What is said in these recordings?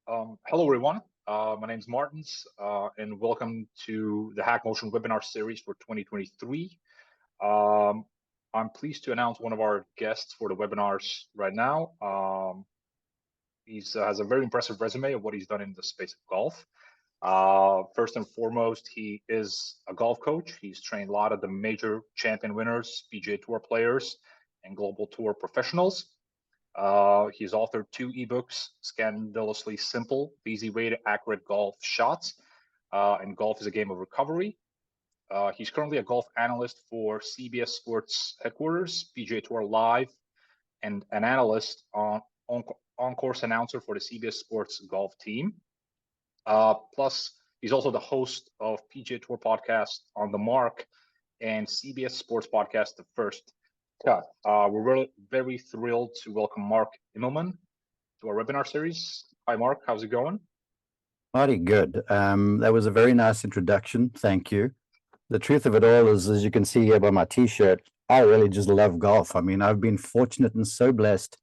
Hello, everyone. My name is Martins, and welcome to the HackMotion webinar series for 2023. I'm pleased to announce one of our guests for the webinars right now. He has a very impressive resume of what he's done in the space of golf. First and foremost, he is a golf coach. He's trained a lot of the major champion winners, PGA Tour players, and global tour professionals. He's authored 2 ebooks, Scandalously Simple, The Easy Way to Accurate Golf Shots, and Golf is a Game of Recovery. He's currently a golf analyst for CBS Sports Headquarters, PGA Tour Live, and an analyst on-course announcer for the CBS Sports golf team. Plus, he's also the host of PGA Tour podcast On the Mark and CBS Sports podcast The First Cut. We're really very thrilled to welcome Mark Immelman to our webinar series. Hi, Mark. How's it going? Mighty good. That was a very nice introduction. Thank you. The truth of it all is, as you can see here by my T-shirt, I really just love golf. I mean, I've been fortunate and so blessed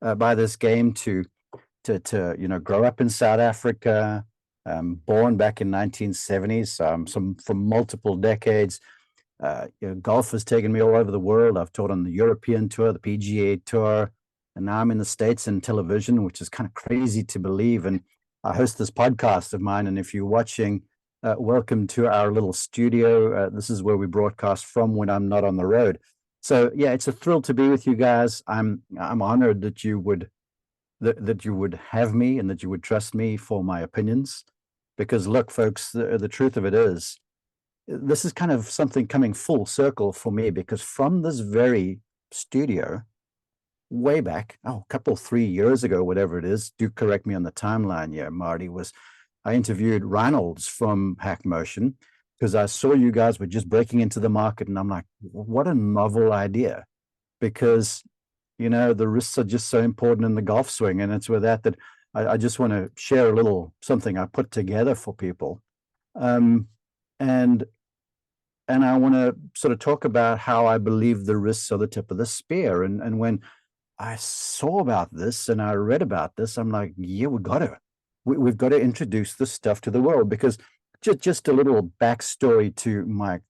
by this game to grow up in South Africa, born back in 1970s, from multiple decades. Golf has taken me all over the world. I've taught on the European Tour, the PGA Tour, and now I'm in the States in television, which is kind of crazy to believe. And I host this podcast of mine, and if you're watching, welcome to our little studio. This is where we broadcast from when I'm not on the road. So yeah, it's a thrill to be with you guys. I'm honored that you would have me and that you would trust me for my opinions. Because look, folks, the truth of it is, this is kind of something coming full circle for me, because from this very studio way back, a couple, 3 years ago, whatever it is, do correct me on the timeline here, Marty, I interviewed Reynolds from HackMotion because I saw you guys were just breaking into the market, and I'm like, what a novel idea, because, the risks are just so important in the golf swing. And it's with that I just want to share a little something I put together for people. And I want to sort of talk about how I believe the risks are the tip of the spear. And when I saw about this and I read about this, I'm like, yeah, we've got to introduce this stuff to the world. Because just a little backstory to my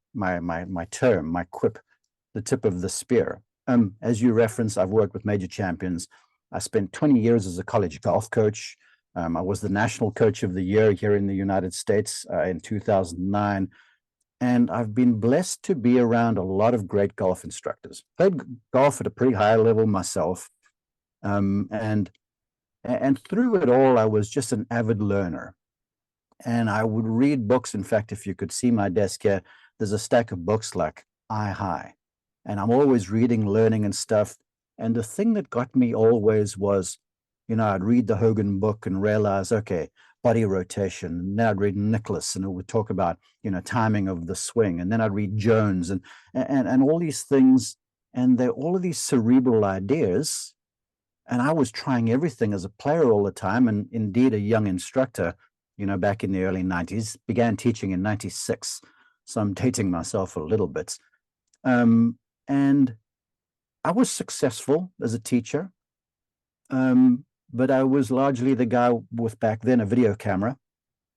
term, my quip, the tip of the spear. As you referenced, I've worked with major champions. I spent 20 years as a college golf coach. I was the National Coach of the Year here in the United States in 2009. And I've been blessed to be around a lot of great golf instructors. Played golf at a pretty high level myself. And through it all, I was just an avid learner. And I would read books. In fact, if you could see my desk here, there's a stack of books like eye high. And I'm always reading, learning and stuff. And the thing that got me always was, I'd read the Hogan book and realize, okay, body rotation. And then I'd read Nicholas, and it would talk about, timing of the swing. And then I'd read Jones and all these things. And they're all of these cerebral ideas. And I was trying everything as a player all the time. And indeed, a young instructor, back in the early 90s, began teaching in 96. So I'm dating myself a little bit. And I was successful as a teacher. But I was largely the guy with, back then, a video camera.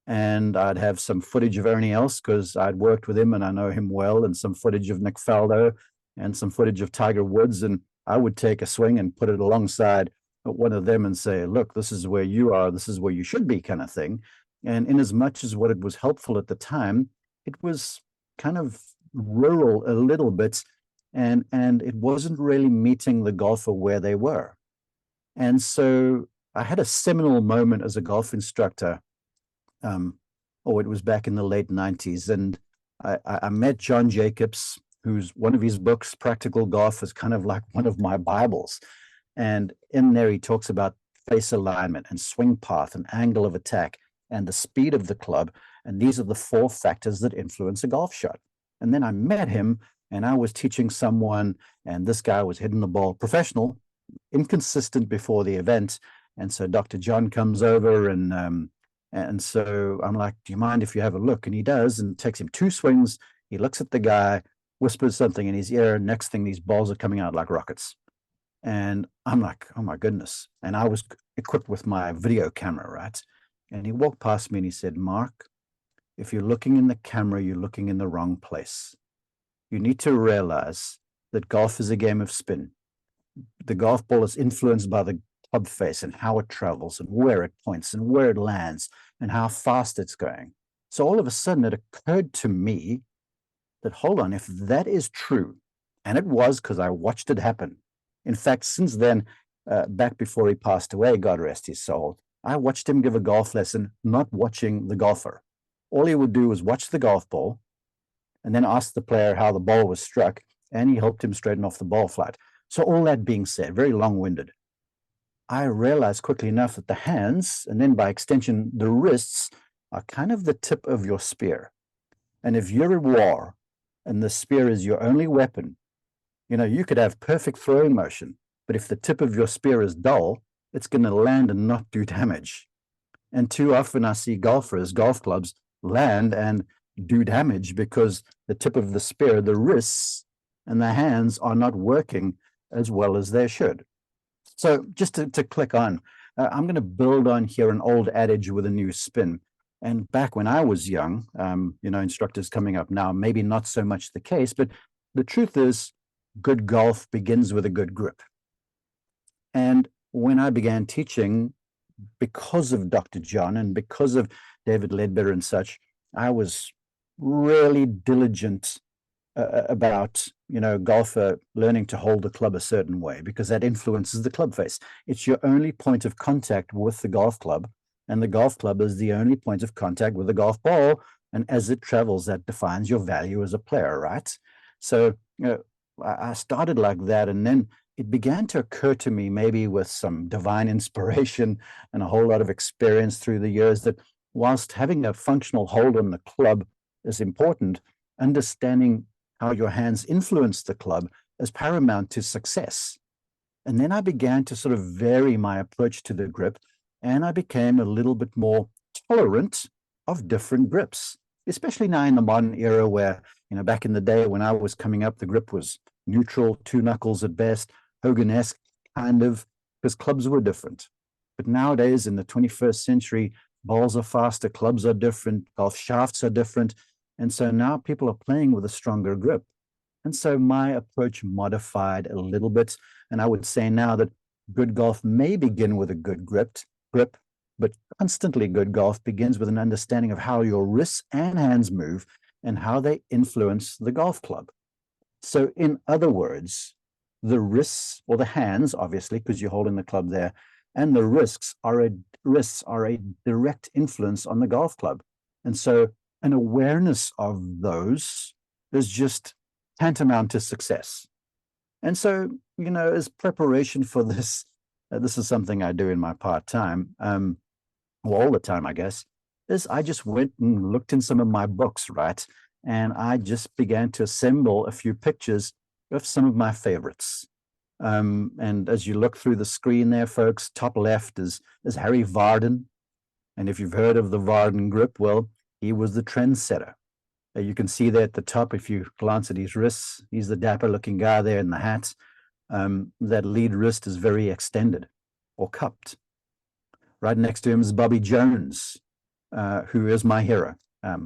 And I'd have some footage of Ernie Els because I'd worked with him and I know him well, and some footage of Nick Faldo and some footage of Tiger Woods. And I would take a swing and put it alongside one of them and say, look, this is where you are, this is where you should be, kind of thing. And in as much as what it was helpful at the time, it was kind of rural a little bit, and it wasn't really meeting the golfer where they were. And so I had a seminal moment as a golf instructor. It was back in the late 90s. And I met John Jacobs, who's one of his books, Practical Golf, is kind of like one of my Bibles. And in there, he talks about face alignment and swing path and angle of attack and the speed of the club. And these are the 4 factors that influence a golf shot. And then I met him, and I was teaching someone, and this guy was hitting the ball professional, inconsistent before the event. And so Dr. John comes over, and so I'm like, do you mind if you have a look? And he does, and it takes him 2 swings. He looks at the guy, whispers something in his ear. Next thing, these balls are coming out like rockets. And I'm like, oh my goodness. And I was equipped with my video camera, right? And he walked past me and he said, Mark, if you're looking in the camera, you're looking in the wrong place. You need to realize that golf is a game of spin. The golf ball is influenced by the club face and how it travels and where it points and where it lands and how fast it's going. So all of a sudden it occurred to me that, hold on, if that is true, and it was, because I watched it happen. In fact, since then, back before he passed away, God rest his soul, I watched him give a golf lesson, not watching the golfer. All he would do was watch the golf ball and then ask the player how the ball was struck, and he helped him straighten off the ball flight. So all that being said, very long-winded, I realized quickly enough that the hands, and then by extension, the wrists, are kind of the tip of your spear. And if you're at war and the spear is your only weapon, you know, you could have perfect throwing motion, but if the tip of your spear is dull, it's going to land and not do damage. And too often I see golfers, golf clubs, land and do damage because the tip of the spear, the wrists and the hands are not working as well as they should. So just to click on, I'm going to build on here an old adage with a new spin. And back when I was young, you know, instructors coming up now, maybe not so much the case, but the truth is good golf begins with a good grip. And when I began teaching, because of Dr. John and because of David Ledbetter and such, I was really diligent about, you know, golfer learning to hold the club a certain way, because that influences the club face. It's your only point of contact with the golf club, and the golf club is the only point of contact with the golf ball. And as it travels, that defines your value as a player, right? So, you know, I started like that, and then it began to occur to me, maybe with some divine inspiration and a whole lot of experience through the years, that whilst having a functional hold on the club is important, understanding how your hands influence the club is paramount to success. And then I began to sort of vary my approach to the grip, and I became a little bit more tolerant of different grips, especially now in the modern era where, you know, back in the day when I was coming up, the grip was neutral, two knuckles at best, Hogan-esque kind of, because clubs were different. But nowadays in the 21st century, balls are faster, clubs are different, golf shafts are different. And so now people are playing with a stronger grip. And so my approach modified a little bit. And I would say now that good golf may begin with a good grip, but constantly good golf begins with an understanding of how your wrists and hands move and how they influence the golf club. So in other words, the wrists, or the hands, obviously, because you're holding the club there, and the wrists are a direct influence on the golf club. And so an awareness of those is just tantamount to success. And so, you know, as preparation for this, this is something I do in my part-time, well, all the time, I guess, is I just went and looked in some of my books, right? And I just began to assemble a few pictures of some of my favorites. And as you look through the screen there, folks, top left is Harry Vardon. And if you've heard of the Vardon grip, well, he was the trendsetter. You can see there at the top, if you glance at his wrists, he's the dapper looking guy there in the hat. That lead wrist is very extended or cupped. Right next to him is Bobby Jones, who is my hero.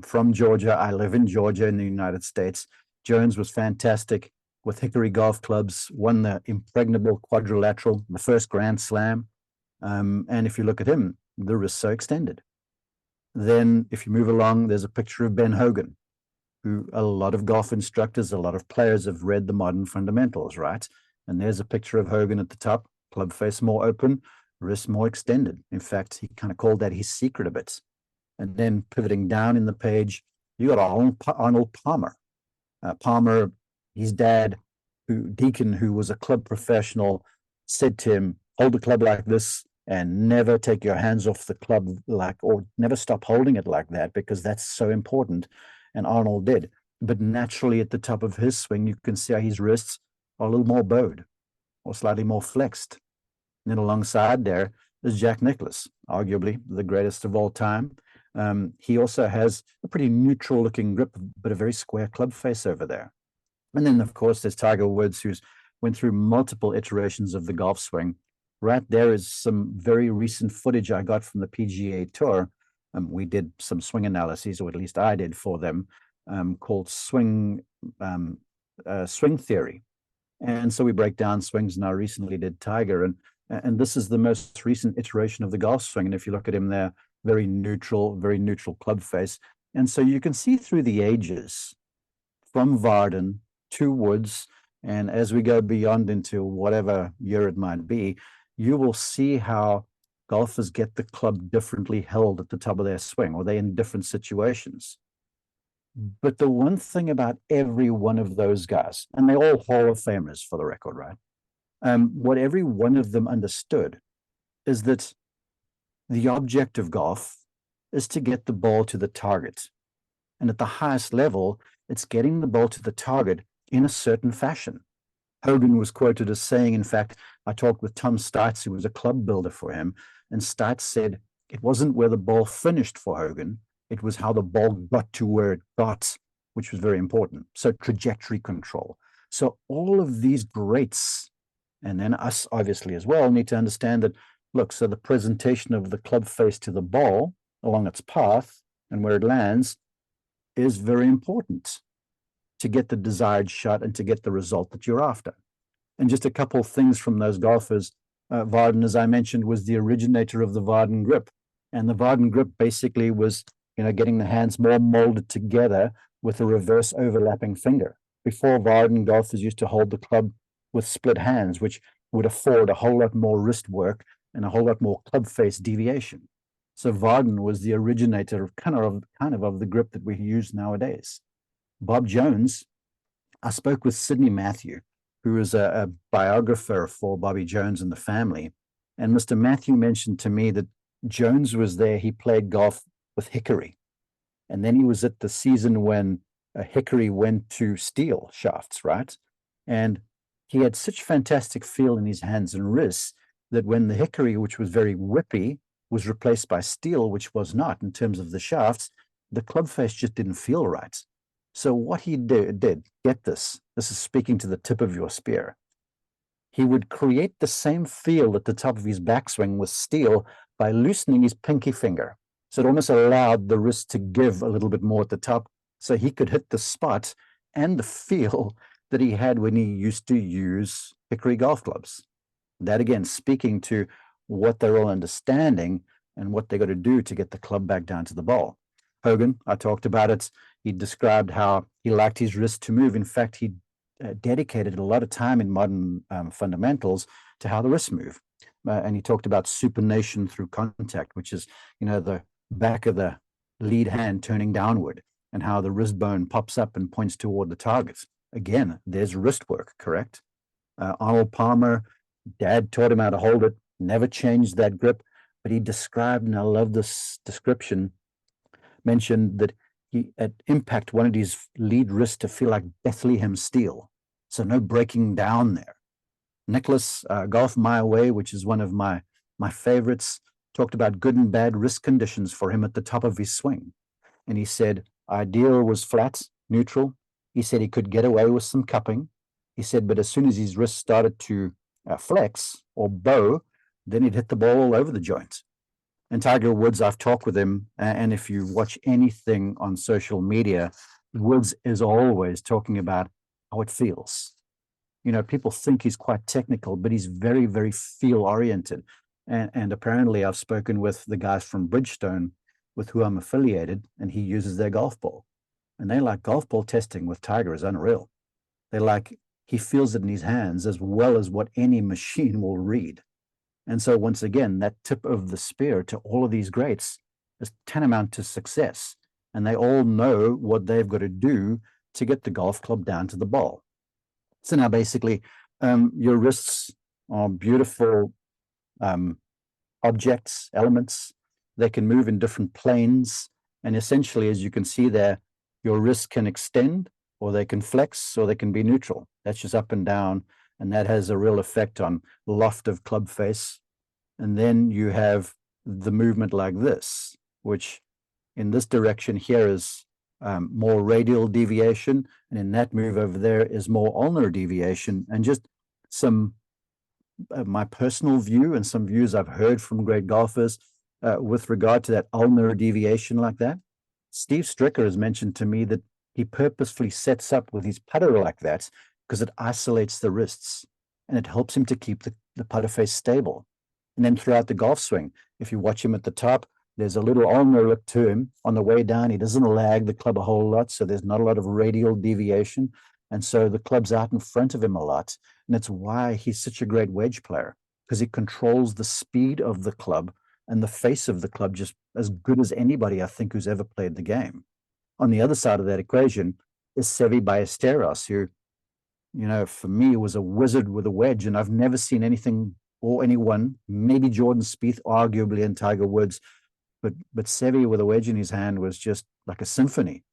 From Georgia. I live in Georgia in the United States. Jones was fantastic with Hickory golf clubs, won the impregnable quadrilateral, the first Grand Slam. And if you look at him, the wrist's so extended. Then if you move along, there's a picture of Ben Hogan, who a lot of golf instructors, a lot of players have read the modern fundamentals, right? And there's a picture of Hogan at the top, club face more open, wrist more extended. In fact, he kind of called that his secret a bit. And then pivoting down in the page, you got Arnold Palmer. Palmer, his dad, Deacon, who was a club professional, said to him, hold the club like this and never take your hands off the club, or never stop holding it like that, because that's so important. And Arnold did. But naturally at the top of his swing, you can see how his wrists are a little more bowed or slightly more flexed. And then alongside there is Jack Nicklaus, arguably the greatest of all time. He also has a pretty neutral looking grip, but a very square club face over there. And then, of course, there's Tiger Woods, who's went through multiple iterations of the golf swing. Right there is some very recent footage I got from the PGA Tour. We did some swing analyses, or at least I did for them, called swing theory. And so we break down swings, and I recently did Tiger, and this is the most recent iteration of the golf swing. And if you look at him there, very neutral club face. And so you can see through the ages from Varden to Woods, and as we go beyond into whatever year it might be, you will see how golfers get the club differently held at the top of their swing, or they're in different situations. But the one thing about every one of those guys, and they're all Hall of Famers for the record, right? What every one of them understood is that the object of golf is to get the ball to the target. And at the highest level, it's getting the ball to the target in a certain fashion. Hogan was quoted as saying, in fact, I talked with Tom Stites, who was a club builder for him, and Stites said it wasn't where the ball finished for Hogan, it was how the ball got to where it got, which was very important. So trajectory control. So all of these greats, and then us obviously as well, need to understand that, look, so the presentation of the club face to the ball along its path and where it lands is very important to get the desired shot and to get the result that you're after. And just a couple of things from those golfers. Varden, as I mentioned, was the originator of the Varden grip. And the Varden grip basically was, getting the hands more molded together with a reverse overlapping finger. Before Varden, golfers used to hold the club with split hands, which would afford a whole lot more wrist work and a whole lot more club face deviation. So Varden was the originator of kind of the grip that we use nowadays. Bob Jones, I spoke with Sidney Matthew, who is a biographer for Bobby Jones and the family. And Mr. Matthew mentioned to me that Jones was there. He played golf with Hickory. And then he was at the season when Hickory went to steel shafts, right? And he had such fantastic feel in his hands and wrists that when the Hickory, which was very whippy, was replaced by steel, which was not in terms of the shafts, the club face just didn't feel right. So what he did, get this is speaking to the tip of your spear. He would create the same feel at the top of his backswing with steel by loosening his pinky finger. So it almost allowed the wrist to give a little bit more at the top, so he could hit the spot and the feel that he had when he used to use Hickory golf clubs. That, again, speaking to what they're all understanding and what they got to do to get the club back down to the ball. Hogan, I talked about it. He described how he liked his wrist to move. In fact, he dedicated a lot of time in modern fundamentals to how the wrists move. And he talked about supination through contact, which is, the back of the lead hand turning downward, and how the wrist bone pops up and points toward the targets. Again, there's wrist work, correct? Arnold Palmer, Dad taught him how to hold it, never changed that grip, but he described, and I love this description, mentioned that he at impact wanted his lead wrist to feel like Bethlehem steel. So no breaking down there. Nicholas, Golf My Way, which is one of my favorites, talked about good and bad wrist conditions for him at the top of his swing. And he said, ideal was flat, neutral. He said he could get away with some cupping. He said, but as soon as his wrist started to flex or bow, then he'd hit the ball all over the joint. And Tiger Woods, I've talked with him, and if you watch anything on social media, Woods is always talking about how it feels. People think he's quite technical, but he's very, very feel-oriented. And apparently I've spoken with the guys from Bridgestone, with who I'm affiliated, and he uses their golf ball. And they like golf ball testing with Tiger is unreal. He feels it in his hands as well as what any machine will read. And so once again, that tip of the spear to all of these greats is tantamount to success. And they all know what they've got to do to get the golf club down to the ball. So now basically, your wrists are beautiful objects, elements. They can move in different planes. And essentially, as you can see there, your wrists can extend, or they can flex, or they can be neutral. That's just up and down. And that has a real effect on loft of club face. And then you have the movement like this, which in this direction here is more radial deviation. And in that move over there is more ulnar deviation. And just some my personal view and some views I've heard from great golfers with regard to that ulnar deviation like that. Steve Stricker has mentioned to me that he purposefully sets up with his putter like that because it isolates the wrists and it helps him to keep the putter face stable. And then throughout the golf swing, if you watch him at the top, there's a little ulnar look to him. On the way down, he doesn't lag the club a whole lot, so there's not a lot of radial deviation. And so the club's out in front of him a lot. And it's why he's such a great wedge player, because he controls the speed of the club and the face of the club just as good as anybody, I think, who's ever played the game. On the other side of that equation is Seve Ballesteros, who, you know, for me was a wizard with a wedge. And I've never seen anything or anyone, maybe Jordan Spieth, arguably, and Tiger Woods, but Seve with a wedge in his hand was just like a symphony.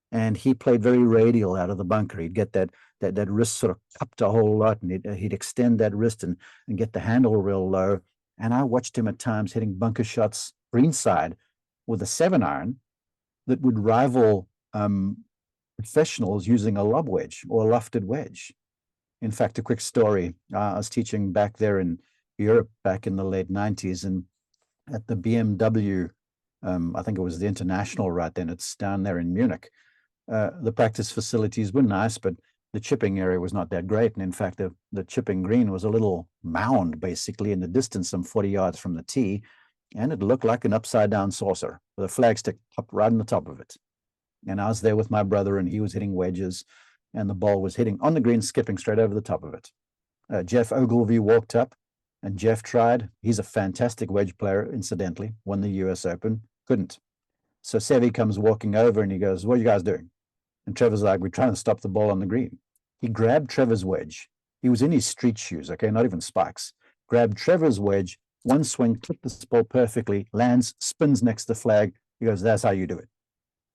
And he played very radial out of the bunker. He'd get that wrist sort of cupped a whole lot, and he'd extend that wrist and get the handle real low. And I watched him at times hitting bunker shots greenside with a 7-iron that would rival professionals using a lob wedge or a lofted wedge. In fact, a quick story. I was teaching back there in Europe back in the late 90s, and at the BMW, I think it was the International right then, it's down there in Munich. The practice facilities were nice, but the chipping area was not that great. And in fact, the chipping green was a little mound, basically, in the distance, some 40 yards from the tee. And it looked like an upside-down saucer with a flagstick up right on the top of it. And I was there with my brother, and he was hitting wedges, and the ball was hitting on the green, skipping straight over the top of it. Jeff Ogilvy walked up, and Jeff tried. He's a fantastic wedge player, incidentally, won the US Open, couldn't. So Seve comes walking over, and he goes, "What are you guys doing?" And Trevor's like, "We're trying to stop the ball on the green." He grabbed Trevor's wedge. He was in his street shoes, okay, not even spikes. Grabbed Trevor's wedge, one swing, clipped this ball perfectly, lands, spins next to the flag. He goes, "That's how you do it."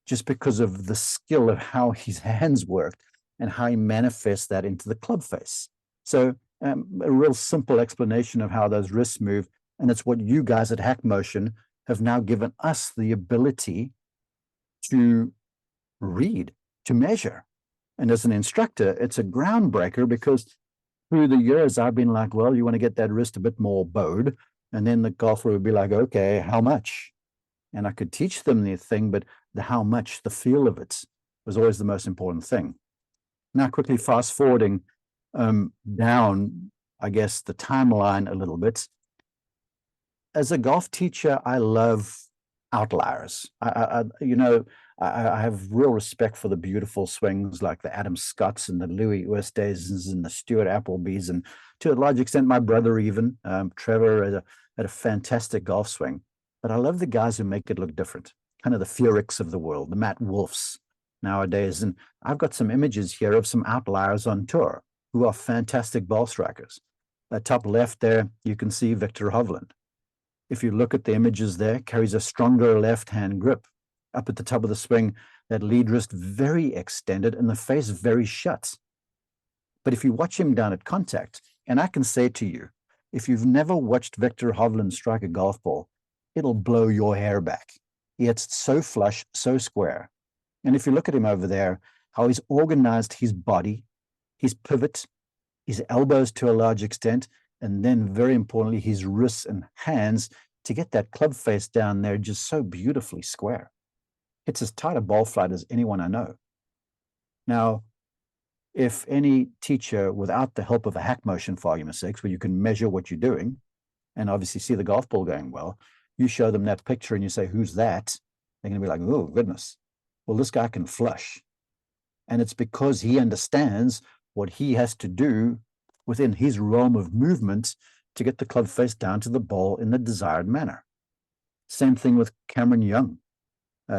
Just because of the skill of how his hands worked and how he manifests that into the club face. So a real simple explanation of how those wrists move. And it's what you guys at HackMotion have now given us the ability to read, to measure. And as an instructor, it's a groundbreaker, because through the years, I've been like, well, you want to get that wrist a bit more bowed. And then the golfer would be like, okay, how much? And I could teach them the thing, but the how much, the feel of it was always the most important thing. Now, quickly fast forwarding down, I guess, the timeline a little bit. As a golf teacher, I love outliers. I have real respect for the beautiful swings like the Adam Scotts and the Louis Oosthuizens and the Stuart Applebys, and to a large extent, my brother even, Trevor, had a fantastic golf swing. But I love the guys who make it look different, kind of the Furyks of the world, the Matt Wolfs nowadays. And I've got some images here of some outliers on tour who are fantastic ball strikers. Top left there, you can see Victor Hovland. If you look at the images there, carries a stronger left-hand grip. Up at the top of the swing, that lead wrist very extended and the face very shut. But if you watch him down at contact, and I can say to you, if you've never watched Victor Hovland strike a golf ball, it'll blow your hair back. He hits so flush, so square. And if you look at him over there, how he's organized his body, his pivot, his elbows to a large extent, and then very importantly, his wrists and hands to get that club face down there just so beautifully square. It's as tight a ball flight as anyone I know. Now, if any teacher, without the help of a HackMotion, for argument's sake, where you can measure what you're doing and obviously see the golf ball going well, you show them that picture and you say, "Who's that?" They're going to be like, "Oh, goodness. Well, this guy can flush." And it's because he understands what he has to do within his realm of movement to get the club face down to the ball in the desired manner. Same thing with Cameron Young,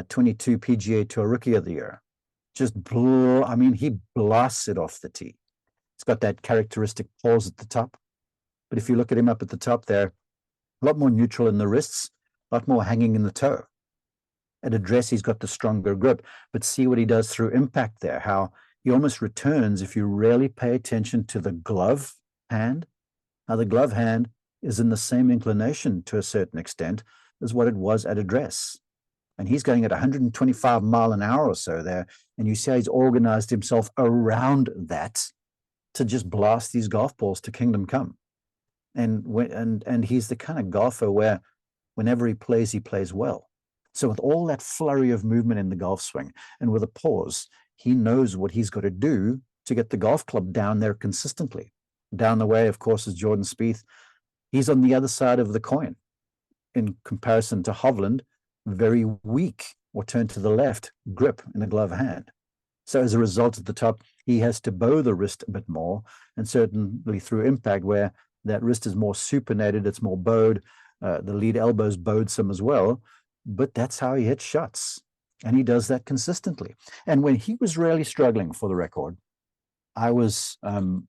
22 PGA Tour Rookie of the Year. He blasts it off the tee. It's got that characteristic pause at the top. But if you look at him up at the top there, a lot more neutral in the wrists, a lot more hanging in the toe. At address, he's got the stronger grip, but see what he does through impact there, how he almost returns if you really pay attention to the glove hand. Now, the glove hand is in the same inclination to a certain extent as what it was at address. And he's going at 125 mile an hour or so there. And you see how he's organized himself around that to just blast these golf balls to kingdom come. And he's the kind of golfer where whenever he plays well. So with all that flurry of movement in the golf swing and with a pause, he knows what he's got to do to get the golf club down there consistently. Down the way, of course, is Jordan Spieth. He's on the other side of the coin in comparison to Hovland, very weak or turned to the left grip in a glove hand. So as a result, at the top, he has to bow the wrist a bit more, and certainly through impact, where that wrist is more supinated, it's more bowed. The lead elbow's bowed some as well, but that's how he hits shots, and he does that consistently. And when he was really struggling, for the record, I was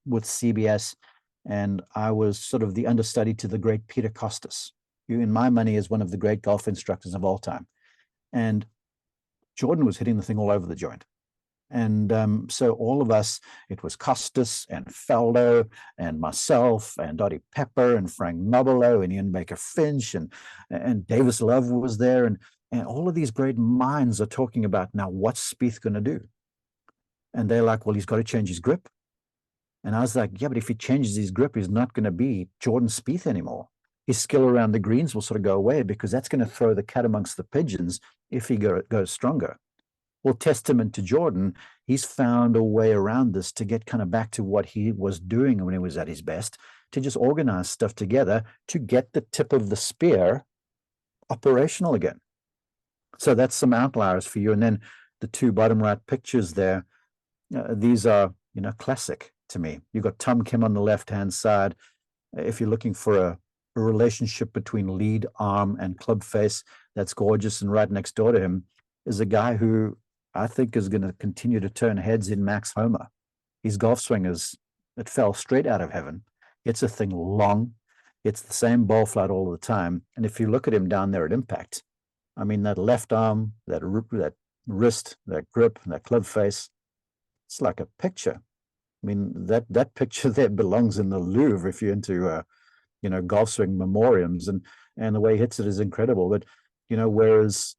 with CBS, and I was sort of the understudy to the great Peter Costas, who in my money is one of the great golf instructors of all time. And Jordan was hitting the thing all over the joint. And so all of us, it was Costas and Faldo and myself and Dottie Pepper and Frank Nobilo and Ian Baker Finch and Davis Love was there. And all of these great minds are talking about, now what's Spieth going to do? And they're like, well, he's got to change his grip. And I was like, yeah, but if he changes his grip, he's not going to be Jordan Spieth anymore. His skill around the greens will sort of go away, because that's going to throw the cat amongst the pigeons if he goes stronger. Well, testament to Jordan, he's found a way around this to get kind of back to what he was doing when he was at his best, to just organize stuff together to get the tip of the spear operational again. So that's some outliers for you. And then the two bottom right pictures there, these are, classic to me. You've got Tom Kim on the left-hand side. If you're looking for a relationship between lead, arm, and club face, that's gorgeous. And right next door to him is a guy who I think is going to continue to turn heads in Max Homa. His golf swing it fell straight out of heaven. It's a thing long. It's the same ball flight all the time. And if you look at him down there at impact, I mean, that left arm, that wrist, that grip, that club face, it's like a picture. I mean, that picture there belongs in the Louvre if you're into, golf swing memoriams, and the way he hits it is incredible. But, whereas,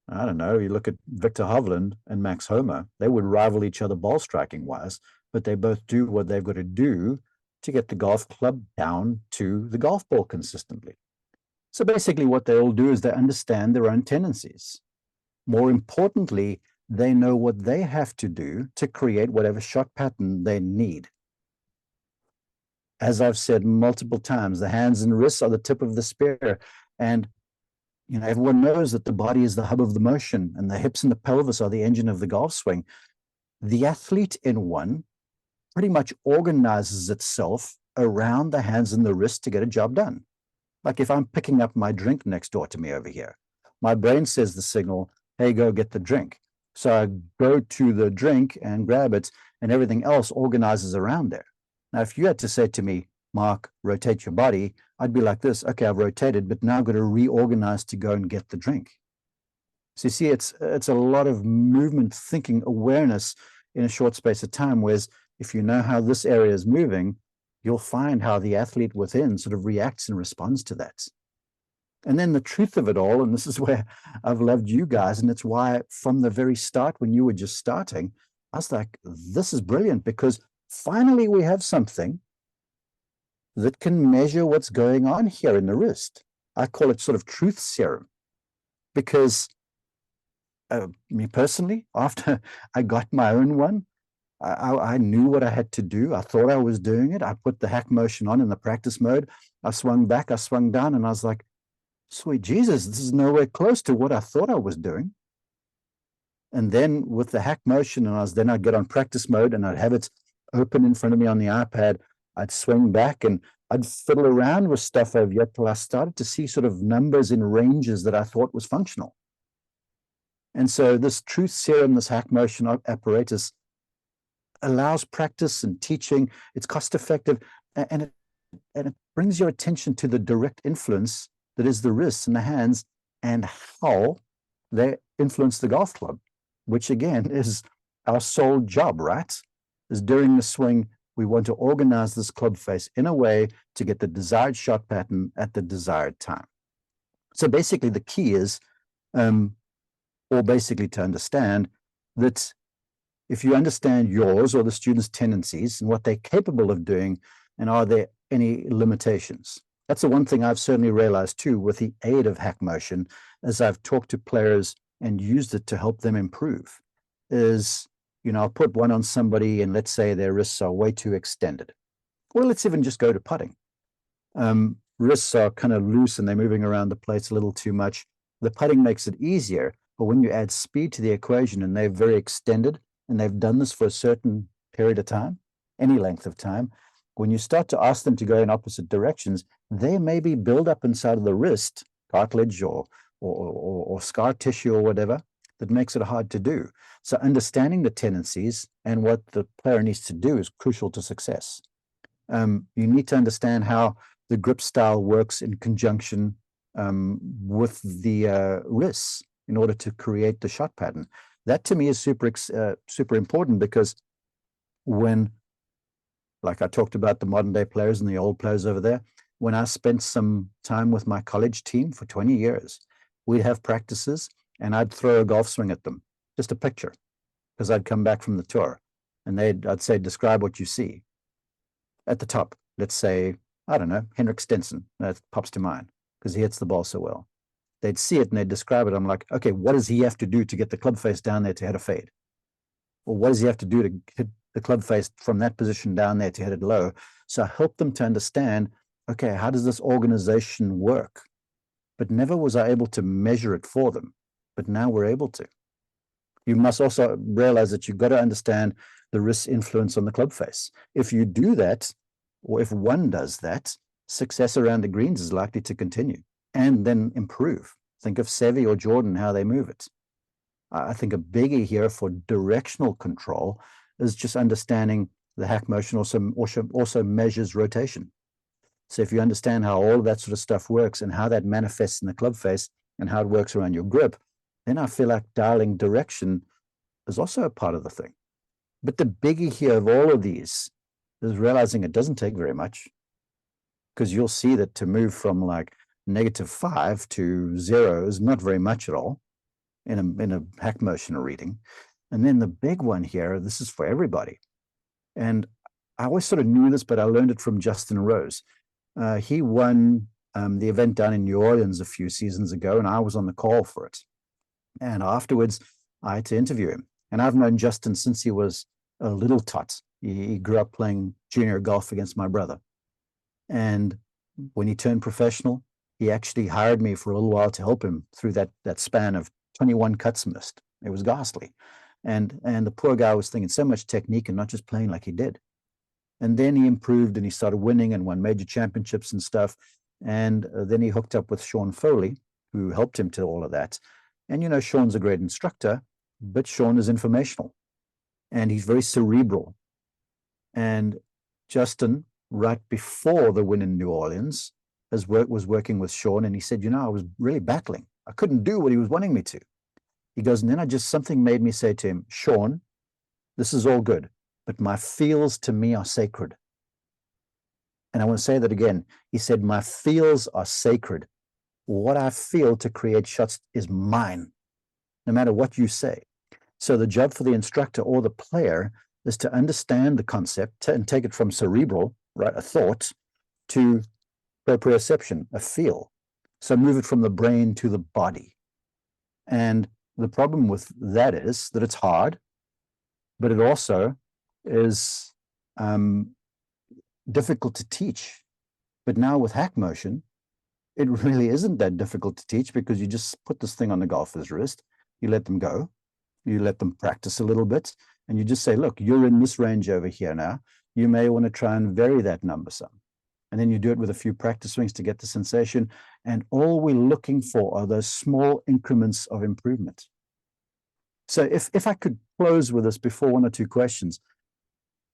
I don't know, you look at Victor Hovland and Max Homa, they would rival each other ball striking wise, but they both do what they've got to do to get the golf club down to the golf ball consistently. So basically what they all do is they understand their own tendencies. More importantly, they know what they have to do to create whatever shot pattern they need. As I've said multiple times, the hands and wrists are the tip of the spear. And everyone knows that the body is the hub of the motion, and the hips and the pelvis are the engine of the golf swing. The athlete in one pretty much organizes itself around the hands and the wrists to get a job done. Like if I'm picking up my drink next door to me over here, my brain says the signal, hey, go get the drink. So I go to the drink and grab it, and everything else organizes around there. Now, if you had to say to me, Mark, rotate your body, I'd be like this. Okay, I've rotated, but now I've got to reorganize to go and get the drink. So you see, it's a lot of movement, thinking, awareness in a short space of time, whereas if you know how this area is moving, you'll find how the athlete within sort of reacts and responds to that. And then the truth of it all, and this is where I've loved you guys, and it's why from the very start, when you were just starting, I was like, this is brilliant, because finally we have something that can measure what's going on here in the wrist. I call it sort of truth serum, because me personally, after I got my own one, I knew what I had to do. I thought I was doing it. I put the HackMotion on in the practice mode. I swung back, I swung down, and I was like, sweet Jesus, this is nowhere close to what I thought I was doing. And then with the HackMotion, and I'd get on practice mode, and I'd have it open in front of me on the iPad. I'd swing back and I'd fiddle around with stuff over yet till I started to see sort of numbers in ranges that I thought was functional. And so this truth serum, this HackMotion apparatus, allows practice and teaching. It's cost effective, and it brings your attention to the direct influence that is the wrists and the hands, and how they influence the golf club, which again is our sole job, right? Is during the swing, we want to organize this club face in a way to get the desired shot pattern at the desired time. So basically the key is, or basically to understand that if you understand yours or the student's tendencies and what they're capable of doing, and are there any limitations? That's the one thing I've certainly realized too, with the aid of HackMotion, as I've talked to players and used it to help them improve, is, I'll put one on somebody and let's say their wrists are way too extended. Well, let's even just go to putting. Wrists are kind of loose and they're moving around the plates a little too much. The putting makes it easier, but when you add speed to the equation and they're very extended and they've done this for a certain period of time, any length of time, when you start to ask them to go in opposite directions, they maybe build up inside of the wrist, cartilage or scar tissue or whatever, that makes it hard to do. So understanding the tendencies and what the player needs to do is crucial to success. You need to understand how the grip style works in conjunction with the wrists in order to create the shot pattern. That to me is super important, because when, like I talked about the modern day players and the old players over there, when I spent some time with my college team for 20 years, we'd have practices and I'd throw a golf swing at them, just a picture, because I'd come back from the tour and I'd say, describe what you see. At the top, let's say, I don't know, Henrik Stenson, that pops to mind because he hits the ball so well. They'd see it and they'd describe it. I'm like, okay, what does he have to do to get the club face down there to hit a fade? Or what does he have to do to hit the club face from that position down there to hit it low? So I helped them to understand, okay, how does this organization work? But never was I able to measure it for them. But now we're able to. You must also realize that you've got to understand the wrist influence on the club face. If you do that, or if one does that, success around the greens is likely to continue and then improve. Think of Seve or Jordan, how they move it. I think a biggie here for directional control is just understanding the HackMotion also measures rotation. So if you understand how all of that sort of stuff works and how that manifests in the club face and how it works around your grip, then I feel like dialing direction is also a part of the thing. But the biggie here of all of these is realizing it doesn't take very much, because you'll see that to move from like -5 to 0 is not very much at all in a HackMotion reading. And then the big one here, this is for everybody. And I always sort of knew this, but I learned it from Justin Rose. He won the event down in New Orleans a few seasons ago, and I was on the call for it. And afterwards, I had to interview him. And I've known Justin since he was a little tot. He grew up playing junior golf against my brother. And when he turned professional, he actually hired me for a little while to help him through that span of 21 cuts missed. It was ghastly. And the poor guy was thinking so much technique and not just playing like he did. And then he improved and he started winning and won major championships and stuff. And then he hooked up with Sean Foley, who helped him to all of that. And, you know, Sean's a great instructor, but Sean is informational and he's very cerebral. And Justin, right before the win in New Orleans, was working with Sean, and he said, you know, I was really battling. I couldn't do what he was wanting me to. He goes, and then something made me say to him, Sean, this is all good, but my feels to me are sacred. And I want to say that again. He said, my feels are sacred. What I feel to create shots is mine, no matter what you say. So the job for the instructor or the player is to understand the concept and take it from cerebral, right, a thought, to proprioception, a feel. So move it from the brain to the body. And the problem with that is that it's hard, but it also is difficult to teach. But now with HackMotion, it really isn't that difficult to teach, because you just put this thing on the golfer's wrist, you let them go, you let them practice a little bit, and you just say, look, you're in this range over here now. You may want to try and vary that number some. And then you do it with a few practice swings to get the sensation. And all we're looking for are those small increments of improvement. So if I could close with this before one or two questions,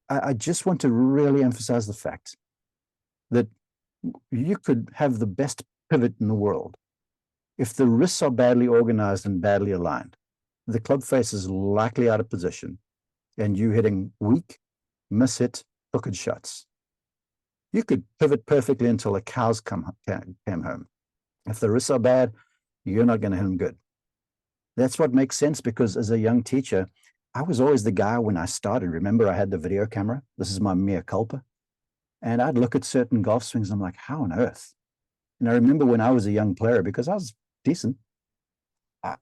I just want to really emphasize the fact that you could have the best pivot in the world. If the wrists are badly organized and badly aligned, the club face is likely out of position, and you hitting weak, miss-hit, crooked shots. You could pivot perfectly until the cows came home. If the wrists are bad, you're not going to hit them good. That's what makes sense, because as a young teacher, I was always the guy when I started. Remember, I had the video camera. This is my mea culpa. And I'd look at certain golf swings. And I'm like, how on earth? And I remember when I was a young player, because I was decent,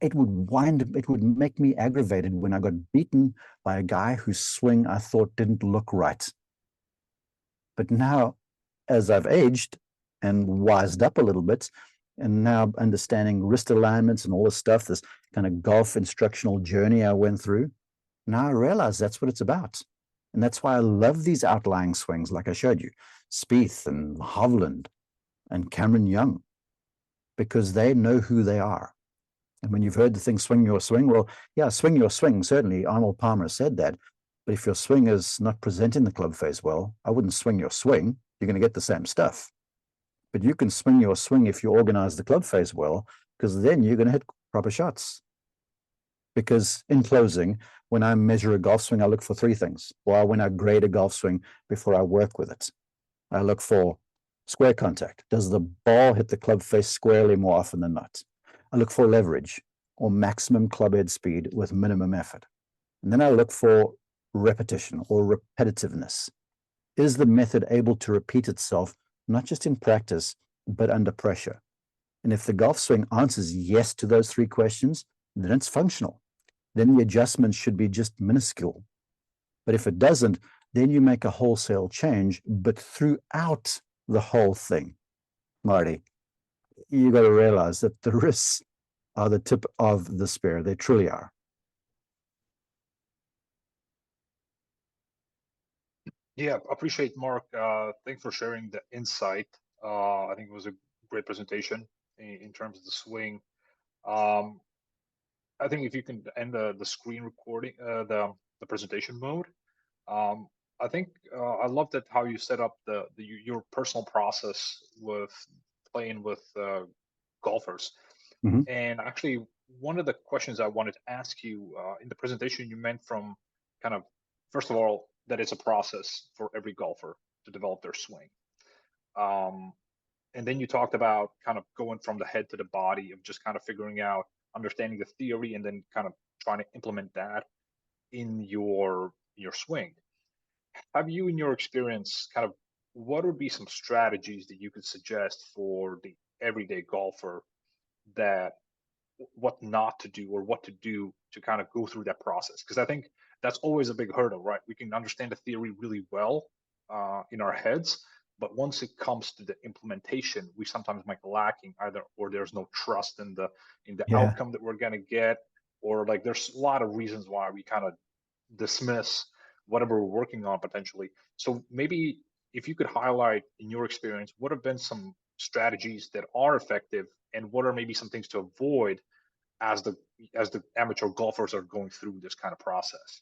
it would make me aggravated when I got beaten by a guy whose swing I thought didn't look right. But now, as I've aged and wised up a little bit, and now understanding wrist alignments and all this stuff, this kind of golf instructional journey I went through, now I realize that's what it's about. And that's why I love these outlying swings, like I showed you, Spieth and Hovland and Cameron Young, because they know who they are. And when you've heard the thing, swing your swing, well, yeah, swing your swing. Certainly, Arnold Palmer said that. But if your swing is not presenting the club face well, I wouldn't swing your swing. You're going to get the same stuff. But you can swing your swing if you organize the club face well, because then you're going to hit proper shots. Because in closing, when I measure a golf swing, I look for three things. Or when I grade a golf swing before I work with it, I look for square contact. Does the ball hit the club face squarely more often than not? I look for leverage, or maximum club head speed with minimum effort. And then I look for repetition or repetitiveness. Is the method able to repeat itself, not just in practice, but under pressure? And if the golf swing answers yes to those three questions, then it's functional. Then the adjustments should be just minuscule. But if it doesn't, then you make a wholesale change, but throughout the whole thing, Marty, you got to realize that the wrists are the tip of the spear. They truly are. Yeah, appreciate Mark. Thanks for sharing the insight. I think it was a great presentation in terms of the swing. I think if you can end the screen recording, the presentation mode. I think I love that how you set up your personal process with playing with golfers. Mhm. And actually, one of the questions I wanted to ask you in the presentation, you meant from kind of, first of all, that it's a process for every golfer to develop their swing. And then you talked about kind of going from the head to the body of just kind of figuring out, understanding the theory, and then kind of trying to implement that in your swing. Have you, in your experience, kind of what would be some strategies that you could suggest for the everyday golfer, that what not to do or what to do to kind of go through that process? Because I think that's always a big hurdle, right? We can understand the theory really well in our heads, but once it comes to the implementation, we sometimes might be lacking either, or there's no trust in the Yeah. outcome that we're going to get, or like there's a lot of reasons why we kind of dismiss whatever we're working on potentially. So maybe if you could highlight in your experience, what have been some strategies that are effective, and what are maybe some things to avoid as the amateur golfers are going through this kind of process?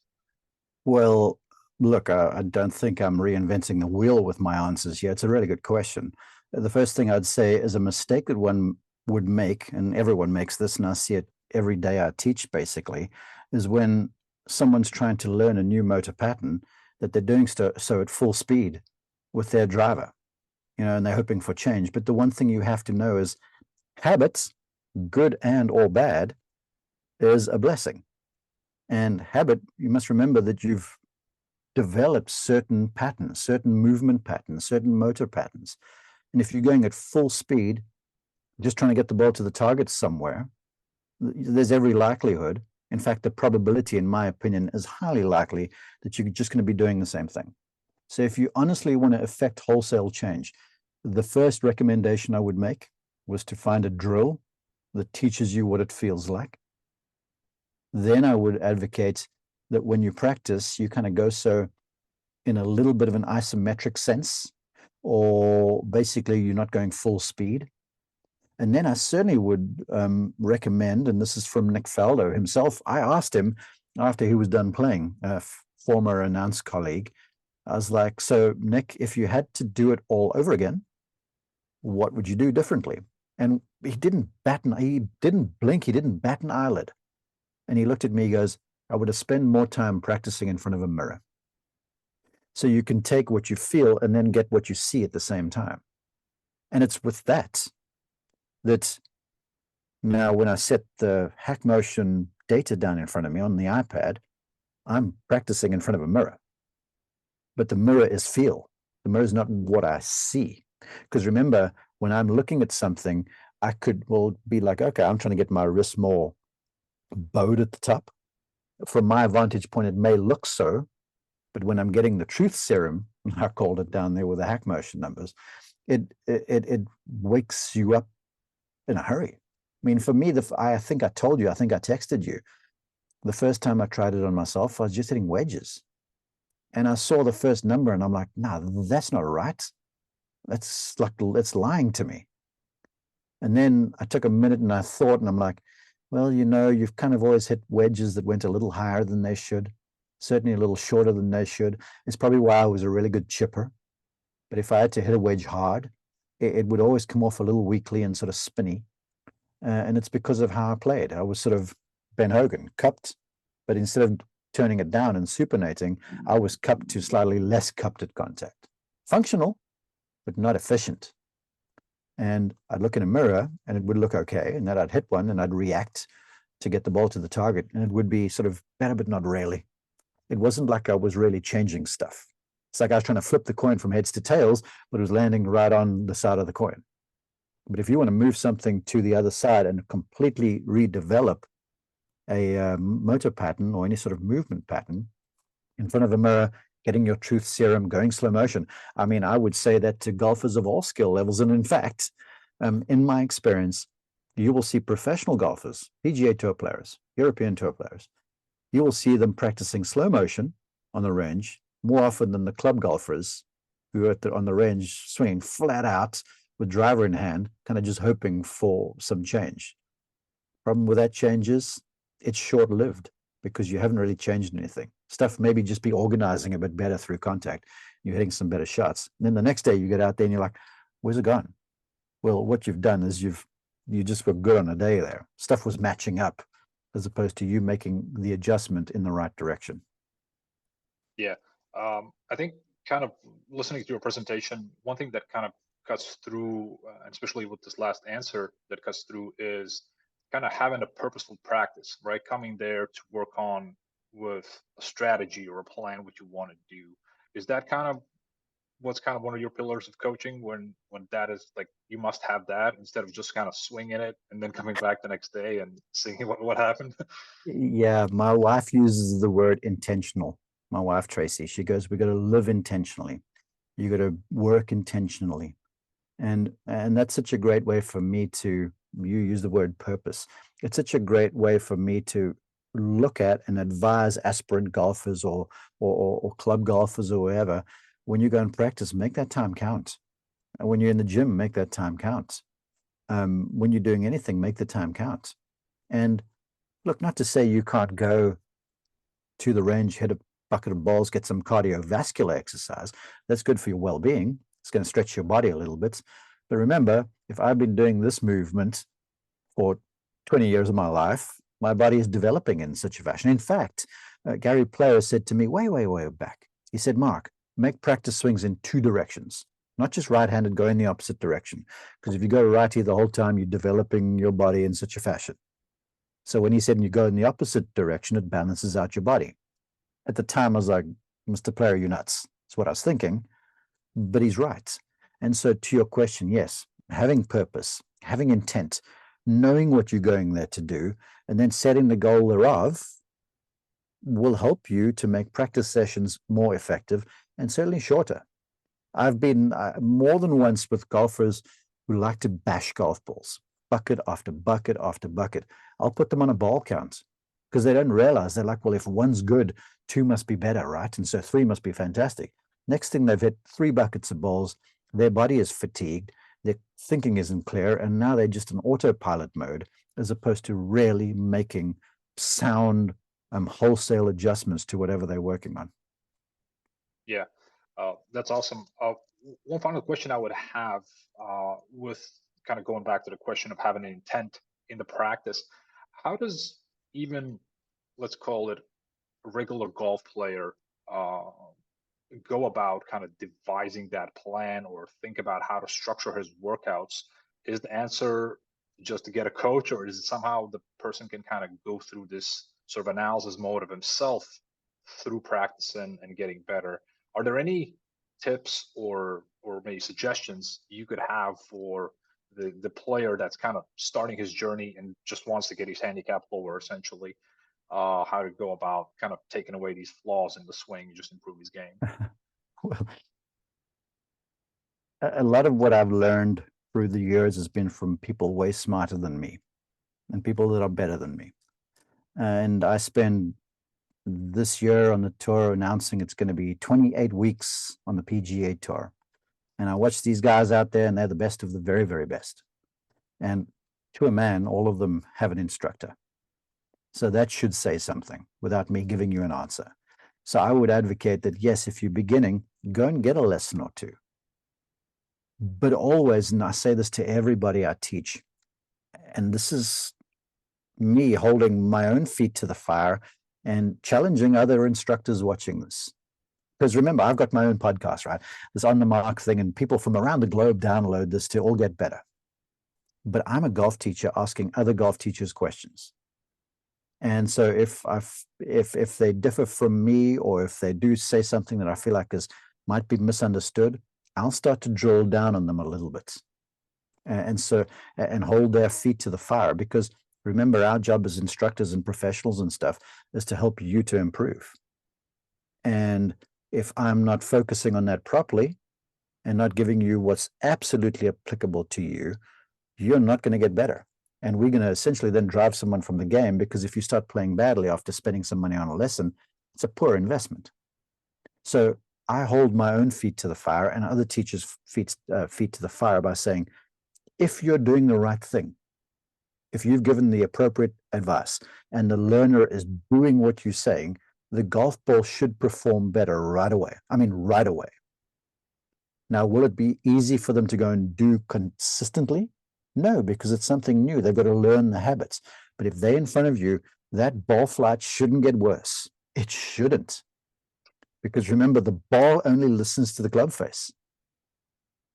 Well, look, I don't think I'm reinventing the wheel with my answers here. It's a really good question. The first thing I'd say is a mistake that one would make, and everyone makes this, and I see it every day I teach basically, is when someone's trying to learn a new motor pattern, that they're doing so at full speed with their driver, and they're hoping for change. But the one thing you have to know is habits, good and or bad, is a blessing. And habit, you must remember that you've developed certain patterns, certain movement patterns, certain motor patterns. And if you're going at full speed, just trying to get the ball to the target somewhere, there's every likelihood, in fact, the probability, in my opinion, is highly likely that you're just going to be doing the same thing. So if you honestly want to effect wholesale change, the first recommendation I would make was to find a drill that teaches you what it feels like. Then I would advocate that when you practice, you kind of go so in a little bit of an isometric sense, or basically you're not going full speed. And then I certainly would recommend, and this is from Nick Faldo himself, I asked him after he was done playing, a former announce colleague, I was like, so Nick, if you had to do it all over again, what would you do differently? And he didn't blink, he didn't bat an eyelid. And he looked at me, he goes, I would have spent more time practicing in front of a mirror. So you can take what you feel and then get what you see at the same time. And it's with that now when I set the HackMotion data down in front of me on the iPad, I'm practicing in front of a mirror, but the mirror is feel. The mirror is not what I see. Because remember, when I'm looking at something, I could be like, okay, I'm trying to get my wrist more bowed at the top. From my vantage point, it may look so, but when I'm getting the truth serum, I called it down there with the HackMotion numbers, it wakes you up in a hurry. I mean, for me, I think I told you, I think I texted you. The first time I tried it on myself, I was just hitting wedges. And I saw the first number and I'm like, no, that's not right. That's like, it's lying to me. And then I took a minute and I thought, and I'm like, well, you've kind of always hit wedges that went a little higher than they should, certainly a little shorter than they should. It's probably why I was a really good chipper. But if I had to hit a wedge hard, it would always come off a little weakly and sort of spinny. And it's because of how I played. I was sort of Ben Hogan, cupped, but instead of turning it down and supinating, I was cupped to slightly less cupped at contact. Functional, but not efficient. And I'd look in a mirror and it would look okay. And then I'd hit one and I'd react to get the ball to the target. And it would be sort of better, but not really. It wasn't like I was really changing stuff. It's like I was trying to flip the coin from heads to tails, but it was landing right on the side of the coin. But if you want to move something to the other side and completely redevelop a motor pattern or any sort of movement pattern in front of the mirror, getting your truth serum, going slow motion. I mean, I would say that to golfers of all skill levels. And in fact, in my experience, you will see professional golfers, PGA Tour players, European Tour players, you will see them practicing slow motion on the range more often than the club golfers who are on the range swinging flat out with driver in hand, kind of just hoping for some change. Problem with that change is it's short-lived because you haven't really changed anything. Stuff maybe just be organizing a bit better through contact. You're hitting some better shots. And then the next day you get out there and you're like, where's it gone? Well, what you've done is you just were good on a day there. Stuff was matching up as opposed to you making the adjustment in the right direction. Yeah. I think kind of listening to your presentation, one thing that kind of cuts through, especially with this last answer that cuts through, is kind of having a purposeful practice, right? Coming there to work on with a strategy or a plan, what you want to do. Is that kind of what's kind of one of your pillars of coaching when that is like, you must have that instead of just kind of swinging it and then coming back the next day and seeing what happened? Yeah, my wife uses the word intentional. My wife, Tracy, she goes, we got to live intentionally. You got to work intentionally. And that's such a great way for me to, you use the word purpose. It's such a great way for me to look at and advise aspirant golfers or club golfers or wherever. When you go and practice, make that time count. And when you're in the gym, make that time count. When you're doing anything, make the time count. And look, not to say you can't go to the range, hit a bucket of balls, get some cardiovascular exercise. That's good for your well-being. It's going to stretch your body a little bit. But remember, if I've been doing this movement for 20 years of my life, my body is developing in such a fashion. In fact, Gary Player said to me way back, he said, Mark, make practice swings in two directions, not just right-handed, go in the opposite direction. Because if you go righty the whole time, you're developing your body in such a fashion. So when he said you go in the opposite direction, it balances out your body. At the time, I was like, Mr. Player, you're nuts. That's what I was thinking. But he's right. And so to your question, yes, having purpose, having intent, knowing what you're going there to do, and then setting the goal thereof will help you to make practice sessions more effective and certainly shorter. I've been more than once with golfers who like to bash golf balls, bucket after bucket after bucket. I'll put them on a ball count because they don't realize. They're like, well, if one's good, two must be better, right? And so three must be fantastic. Next thing, they've hit 3 buckets of balls. Their body is fatigued. Their thinking isn't clear. And now they're just in autopilot mode as opposed to really making sound wholesale adjustments to whatever they're working on. Yeah, that's awesome. One final question I would have with kind of going back to the question of having an intent in the practice, how does even, let's call it, a regular golf player go about kind of devising that plan or think about how to structure his workouts? Is the answer just to get a coach, or is it somehow the person can kind of go through this sort of analysis mode of himself, through practice and getting better. Are there any tips or maybe suggestions you could have for the player that's kind of starting his journey and just wants to get his handicap lower, essentially? How to go about kind of taking away these flaws in the swing and just improve his game? Well, a lot of what I've learned through the years has been from people way smarter than me and people that are better than me. And I spend this year on the tour announcing it's going to be 28 weeks on the PGA Tour. And I watch these guys out there, and they're the best of the very, very best. And to a man, all of them have an instructor. So that should say something without me giving you an answer. So I would advocate that, yes, if you're beginning, go and get a lesson or two. But always, and I say this to everybody I teach, and this is me holding my own feet to the fire and challenging other instructors watching this. Because remember, I've got my own podcast, right? This On the Mark thing, and people from around the globe download this to all get better. But I'm a golf teacher asking other golf teachers questions. And so if they differ from me, or if they do say something that I feel like might be misunderstood, I'll start to drill down on them a little bit. And hold their feet to the fire, because remember, our job as instructors and professionals and stuff is to help you to improve. And if I'm not focusing on that properly and not giving you what's absolutely applicable to you, you're not going to get better. And we're going to essentially then drive someone from the game, because if you start playing badly after spending some money on a lesson, it's a poor investment. So I hold my own feet to the fire and other teachers' feet to the fire by saying, if you're doing the right thing, if you've given the appropriate advice and the learner is doing what you're saying, the golf ball should perform better right away. I mean, right away. Now, will it be easy for them to go and do consistently? No, because it's something new. They've got to learn the habits. But if they're in front of you, that ball flight shouldn't get worse. It shouldn't. Because remember, the ball only listens to the club face.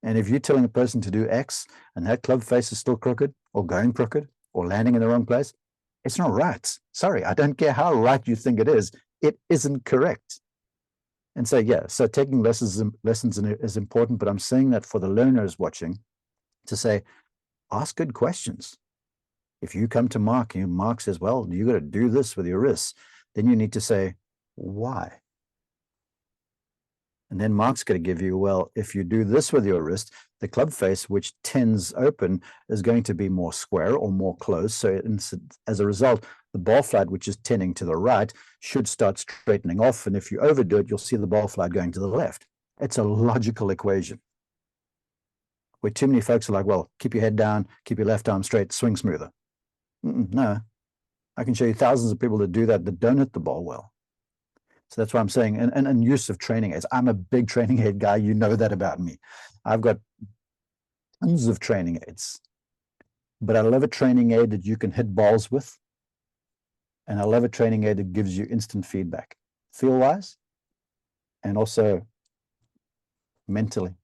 And if you're telling a person to do X and that club face is still crooked or going crooked or landing in the wrong place, it's not right. Sorry, I don't care how right you think it isn't correct. And so, yeah, so taking lessons is important, but I'm saying that for the learners watching to say, ask good questions. If you come to Mark and Mark says, well, you got to do this with your wrists, then you need to say, why? And then Mark's going to give you, well, if you do this with your wrist, the club face, which tends open, is going to be more square or more closed. So as a result, the ball flight, which is tending to the right, should start straightening off. And if you overdo it, you'll see the ball flight going to the left. It's a logical equation. Where too many folks are like, well, keep your head down, keep your left arm straight, swing smoother. No, I can show you thousands of people that do that don't hit the ball well. So that's why I'm saying, and use of training aids. I'm a big training aid guy. You know that about me. I've got tons of training aids. But I love a training aid that you can hit balls with. And I love a training aid that gives you instant feedback, feel-wise, and also mentally.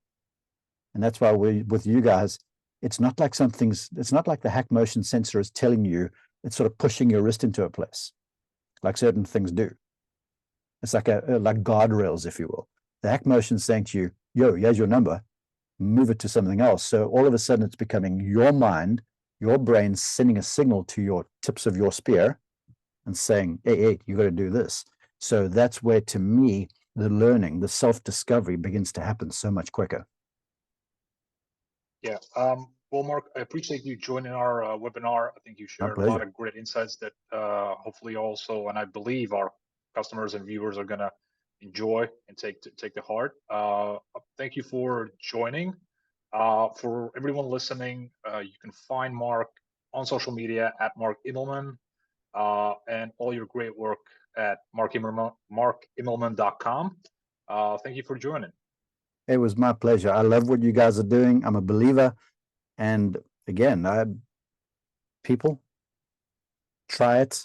And that's why with you guys, it's not like it's not like the HackMotion sensor is telling you, it's sort of pushing your wrist into a place, like certain things do. It's like like guardrails, if you will. The HackMotion is saying to you, yo, here's your number, move it to something else. So all of a sudden it's becoming your mind, your brain sending a signal to your tips of your spear and saying, hey, you got to do this. So that's where, to me, the learning, the self-discovery begins to happen so much quicker. Yeah. Well, Mark, I appreciate you joining our webinar. I think you shared a lot of great insights that hopefully also, and I believe our customers and viewers are going to enjoy and take to heart. Thank you for joining. For everyone listening, you can find Mark on social media at Mark Immelman, and all your great work at markimmelman.com. Thank you for joining. It was my pleasure. I love what you guys are doing. I'm a believer. And again, people, try it,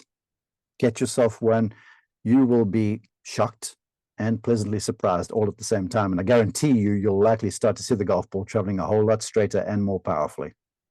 get yourself one. You will be shocked and pleasantly surprised all at the same time. And I guarantee you'll likely start to see the golf ball traveling a whole lot straighter and more powerfully.